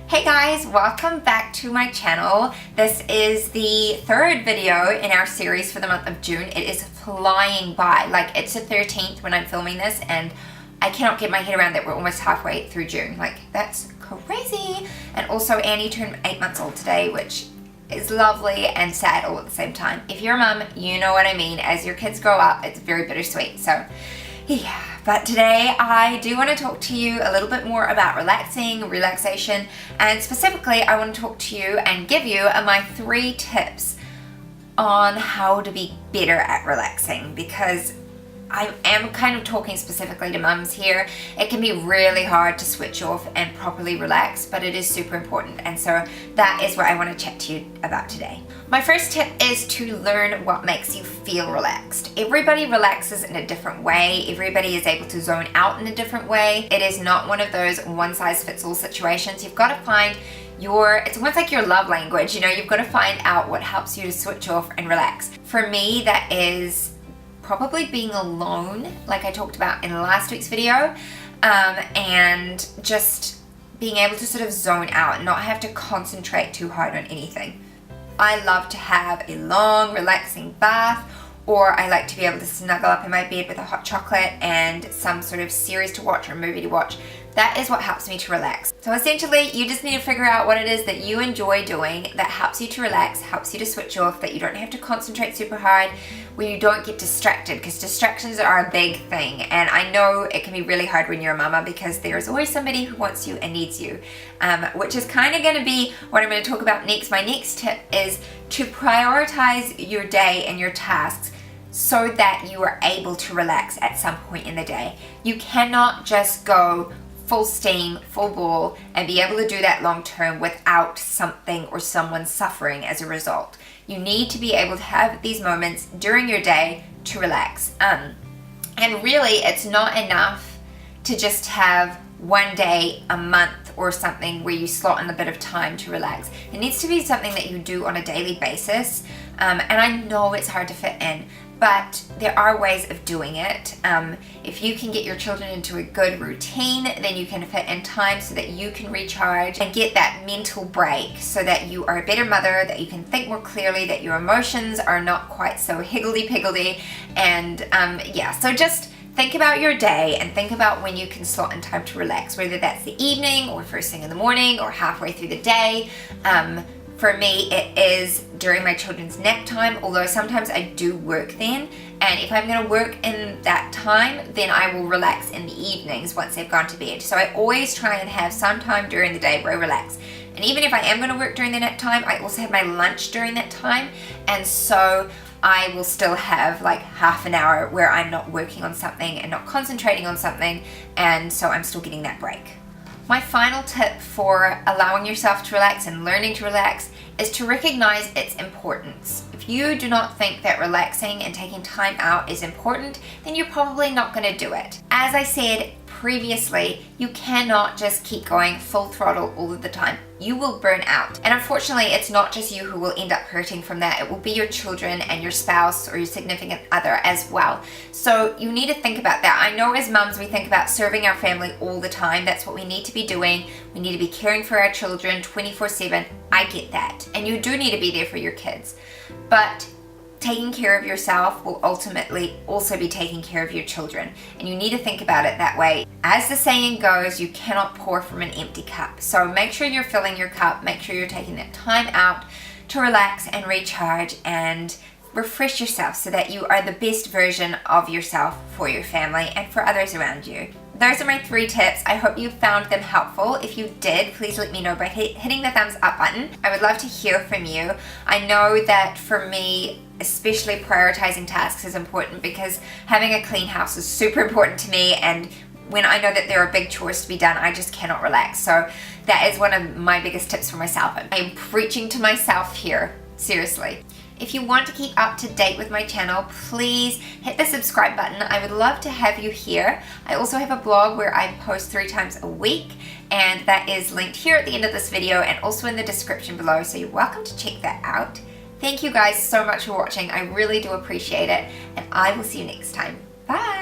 Hey guys, welcome back to my channel. This is the third video in our series for the month of June. It is flying by. Like, it's the 13th when I'm filming this and I cannot get my head around that we're almost halfway through June. Like, that's crazy. And also Annie turned 8 months old today, which is lovely and sad all at the same time. If you're a mum, you know what I mean. As your kids grow up, it's very bittersweet. So yeah, but today I do want to talk to you a little bit more about relaxation, and specifically I want to talk to you and give you my 3 tips on how to be better at relaxing, because I am kind of talking specifically to mums here. It can be really hard to switch off and properly relax, but it is super important, and so that is what I want to chat to you about today. My first tip is to learn what makes you feel relaxed. Everybody relaxes in a different way. Everybody is able to zone out in a different way. It is not one of those one-size-fits-all situations. You've got to find it's almost like your love language, you know. You've got to find out what helps you to switch off and relax. For me, that is probably being alone, like I talked about in last week's video, and just being able to sort of zone out and not have to concentrate too hard on anything. I love to have a long, relaxing bath, or I like to be able to snuggle up in my bed with a hot chocolate and some sort of series to watch or movie to watch. That is what helps me to relax. So essentially, you just need to figure out what it is that you enjoy doing that helps you to relax, helps you to switch off, that you don't have to concentrate super hard, where you don't get distracted, because distractions are a big thing. And I know it can be really hard when you're a mama, because there's always somebody who wants you and needs you, which is kind of going to be what I'm going to talk about next. My next tip is to prioritize your day and your tasks so that you are able to relax at some point in the day. You cannot just go full steam, full ball, and be able to do that long term without something or someone suffering as a result. You need to be able to have these moments during your day to relax. And really, it's not enough to just have one day a month or something where you slot in a bit of time to relax. It needs to be something that you do on a daily basis. And I know it's hard to fit in, but there are ways of doing it. If you can get your children into a good routine, then you can fit in time so that you can recharge and get that mental break, so that you are a better mother, that you can think more clearly, that your emotions are not quite so higgledy-piggledy. And yeah, so just think about your day and think about when you can slot in time to relax, whether that's the evening or first thing in the morning or halfway through the day. For me, it is during my children's nap time, although sometimes I do work then. And if I'm going to work in that time, then I will relax in the evenings once they've gone to bed. So I always try and have some time during the day where I relax. And even if I am going to work during the nap time, I also have my lunch during that time. And so I will still have like half an hour where I'm not working on something and not concentrating on something. And so I'm still getting that break. My final tip for allowing yourself to relax and learning to relax is to recognize its importance. If you do not think that relaxing and taking time out is important, then you're probably not going to do it. As I said previously, you cannot just keep going full throttle all of the time. You will burn out. And unfortunately, it's not just you who will end up hurting from that. It will be your children and your spouse or your significant other as well. So you need to think about that. I know as mums, we think about serving our family all the time. That's what we need to be doing. We need to be caring for our children 24/7. I get that. And you do need to be there for your kids. But taking care of yourself will ultimately also be taking care of your children. And you need to think about it that way. As the saying goes, you cannot pour from an empty cup. So make sure you're filling your cup. Make sure you're taking that time out to relax and recharge and refresh yourself so that you are the best version of yourself for your family and for others around you. Those are my 3 tips. I hope you found them helpful. If you did, please let me know by hitting the thumbs up button. I would love to hear from you. I know that for me, especially prioritizing tasks is important, because having a clean house is super important to me, and when I know that there are big chores to be done, I just cannot relax. So that is one of my biggest tips for myself. I'm preaching to myself here, seriously. If you want to keep up to date with my channel, please hit the subscribe button. I would love to have you here. I also have a blog where I post 3 times a week, and that is linked here at the end of this video and also in the description below, so you're welcome to check that out. Thank you guys so much for watching. I really do appreciate it, and I will see you next time. Bye!